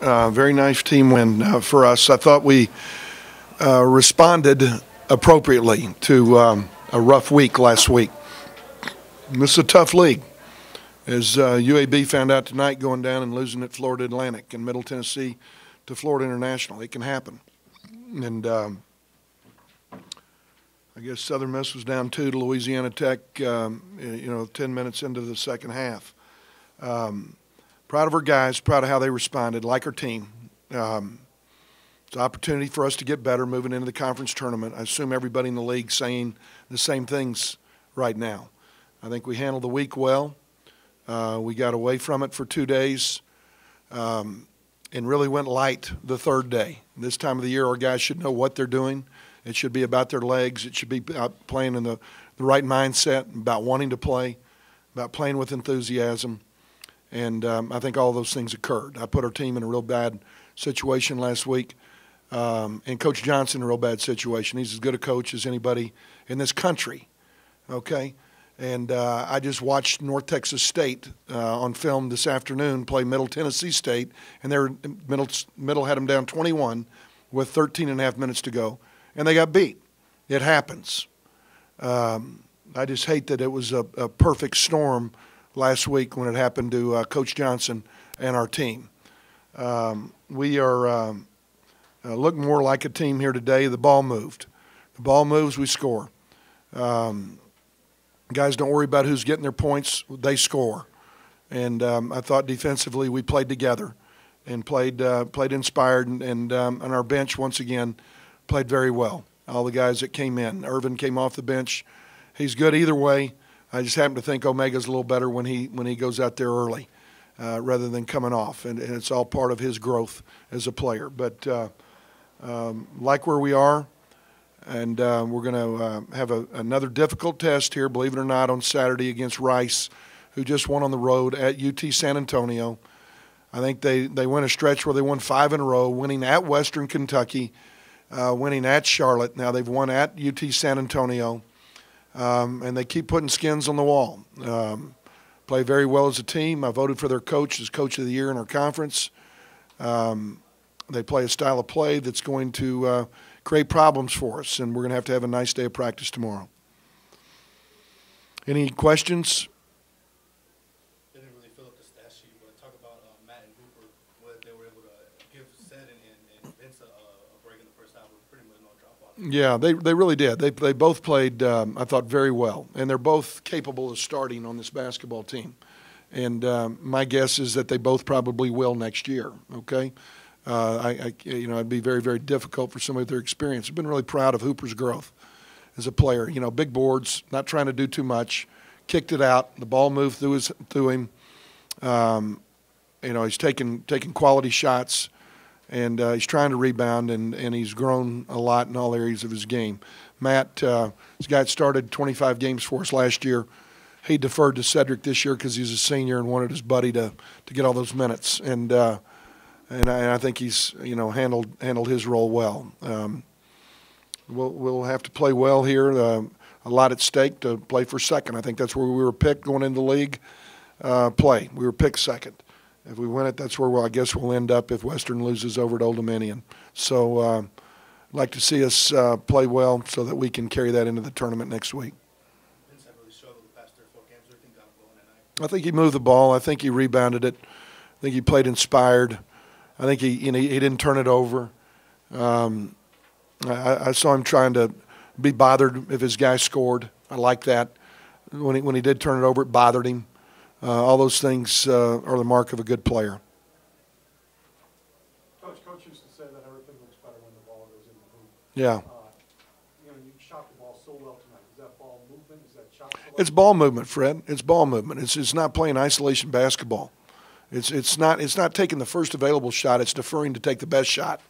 Very nice team win for us. I thought we responded appropriately to a rough week last week. This is a tough league. As UAB found out tonight, going down and losing at Florida Atlantic and Middle Tennessee to Florida International. It can happen. And I guess Southern Miss was down 2 to Louisiana Tech, 10 minutes into the second half. Proud of our guys, proud of how they responded, like our team. It's an opportunity for us to get better moving into the conference tournament. I assume everybody in the league saying the same things right now. I think we handled the week well. We got away from it for 2 days and really went light the third day. This time of the year, our guys should know what they're doing. It should be about their legs. It should be about playing in the right mindset, about wanting to play, about playing with enthusiasm. And I think all those things occurred. I put our team in a real bad situation last week, and Coach Johnson in a real bad situation. He's as good a coach as anybody in this country, okay? And I just watched North Texas State on film this afternoon play Middle Tennessee State, and Middle had them down 21 with 13 and a half minutes to go, and they got beat. It happens. I just hate that it was a perfect storm last week when it happened to Coach Johnson and our team. We are looking more like a team here today. The ball moved. The ball moves, we score. Guys don't worry about who's getting their points. They score. And I thought defensively we played together and played inspired, and on our bench once again played very well. All the guys that came in. Irvin came off the bench. He's good either way. I just happen to think Omega's a little better when he goes out there early rather than coming off, and it's all part of his growth as a player. But like where we are, and we're going to have another difficult test here, believe it or not, on Saturday against Rice, who just won on the road at UT San Antonio. I think they went a stretch where they won 5 in a row, winning at Western Kentucky, winning at Charlotte. Now they've won at UT San Antonio. And they keep putting skins on the wall. Play very well as a team. I voted for their coach as Coach of the Year in our conference. They play a style of play that's going to create problems for us, and we're going to have a nice day of practice tomorrow. Any questions? I didn't really fill up the stat sheet, but talk about Matt and Hooper, what they were able to give Sed and Vince a break in the first half with pretty much no drop-off. Yeah, they really did. They both played, I thought, very well. And they're both capable of starting on this basketball team. And my guess is that they both probably will next year, okay? It'd be very, very difficult for somebody with their experience. I've been really proud of Hooper's growth as a player. You know, big boards, not trying to do too much, kicked it out. The ball moved through him. He's taking quality shots. And he's trying to rebound, and he's grown a lot in all areas of his game. Matt, this guy that started 25 games for us last year, he deferred to Cedric this year because he's a senior and wanted his buddy to get all those minutes. And I think he's handled his role well. We'll have to play well here. A lot at stake to play for second. I think that's where we were picked going into the league. We were picked second. If we win it, that's where I guess we'll end up if Western loses over at Old Dominion. So I'd like to see us play well so that we can carry that into the tournament next week. Vince really struggled the past 3 or 4 games. What do you think got him going tonight? I think he moved the ball. I think he rebounded it. I think he played inspired. I think he didn't turn it over. I saw him trying to be bothered if his guy scored. I like that. When he did turn it over, it bothered him. All those things are the mark of a good player. Coach used to say that everything looks better when the ball goes in the hoop. Yeah. You shot the ball so well tonight. Is that ball movement? Is that shot? It's ball movement, Fred. It's ball movement. It's not playing isolation basketball. It's not taking the first available shot. It's deferring to take the best shot,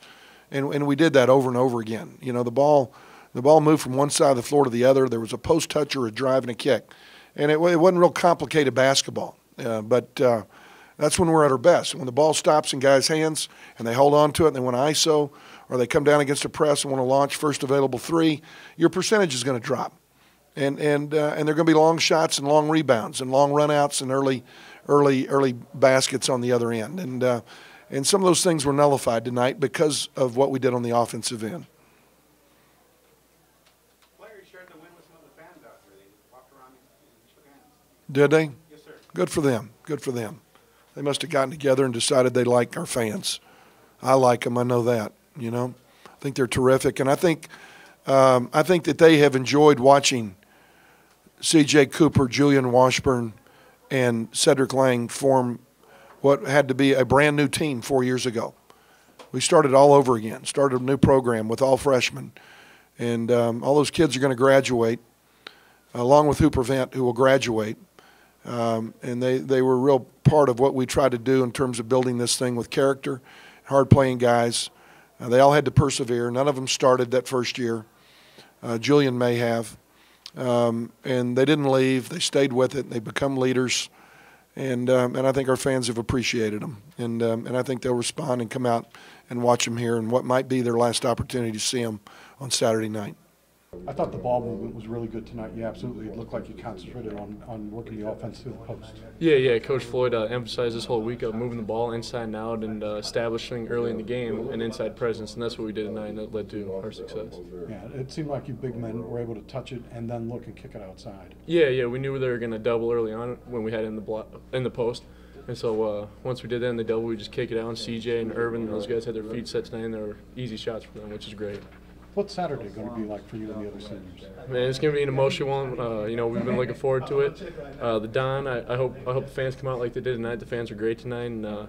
and we did that over and over again. You know, the ball moved from one side of the floor to the other. There was a post touch or a drive and a kick. And it wasn't real complicated basketball, but that's when we're at our best. When the ball stops in guys' hands and they hold on to it and they want to ISO, or they come down against a press and want to launch first available 3, your percentage is going to drop. And there are going to be long shots and long rebounds and long runouts and early baskets on the other end. And And some of those things were nullified tonight because of what we did on the offensive end. Players shared the win with some of the fans out there. They walked around and shook hands. Did they? Yes, sir. Good for them. Good for them. They must have gotten together and decided they like our fans. I like them. I know that. You know, I think they're terrific, and I think that they have enjoyed watching C.J. Cooper, Julian Washburn, and Cedric Lang form what had to be a brand new team 4 years ago. We started all over again, started a new program with all freshmen. And all those kids are going to graduate, along with Hooper Vent, who will graduate. And they were a real part of what we tried to do in terms of building this thing with character, hard-playing guys. They all had to persevere. None of them started that first year. Julian may have. And they didn't leave. They stayed with it. They become leaders. And I think our fans have appreciated them. And I think they'll respond and come out and watch them here in what might be their last opportunity to see them on Saturday night. I thought the ball movement was really good tonight. Yeah, absolutely. It looked like you concentrated on working the offense through the post. Yeah. Coach Floyd emphasized this whole week of moving the ball inside and out and establishing early in the game an inside presence, and that's what we did tonight, and that led to our success. Yeah, it seemed like you big men were able to touch it and then look and kick it outside. Yeah. We knew they were going to double early on when we had it in the post. And so once we did that in the double, we just kick it out, and CJ and Irvin and those guys had their feet set tonight, and they were easy shots for them, which is great. What's Saturday going to be like for you and the other seniors? Man, it's going to be an emotional one. We've been looking forward to it. The Don, I hope the fans come out like they did tonight. The fans are great tonight, and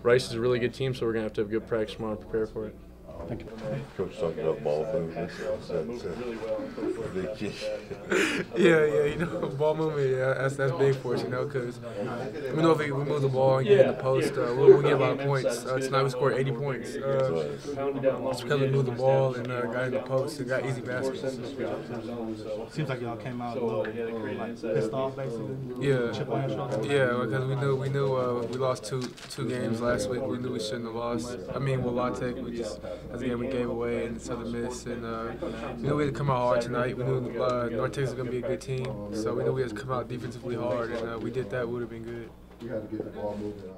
Rice is a really good team, so we're going to have good practice tomorrow to prepare for it. Thank you. Coach talking about ball movement. Really well. Big key. Ball movement, that's big for us, because we know if we move the ball and get in the post, we'll get a lot of points. Tonight we scored 80 points. It's because we moved the ball and got in the post and got easy baskets. Seems like y'all came out a little pissed off, basically. Yeah, because we knew we lost two games last week. We knew we shouldn't have lost. With La Tech, that's a game we gave away and Southern Miss, and we knew we had to come out hard tonight. We knew North Texas was going to be a good team, so we knew we had to come out defensively hard, and we did that. We would have been good. We had to get the ball moving.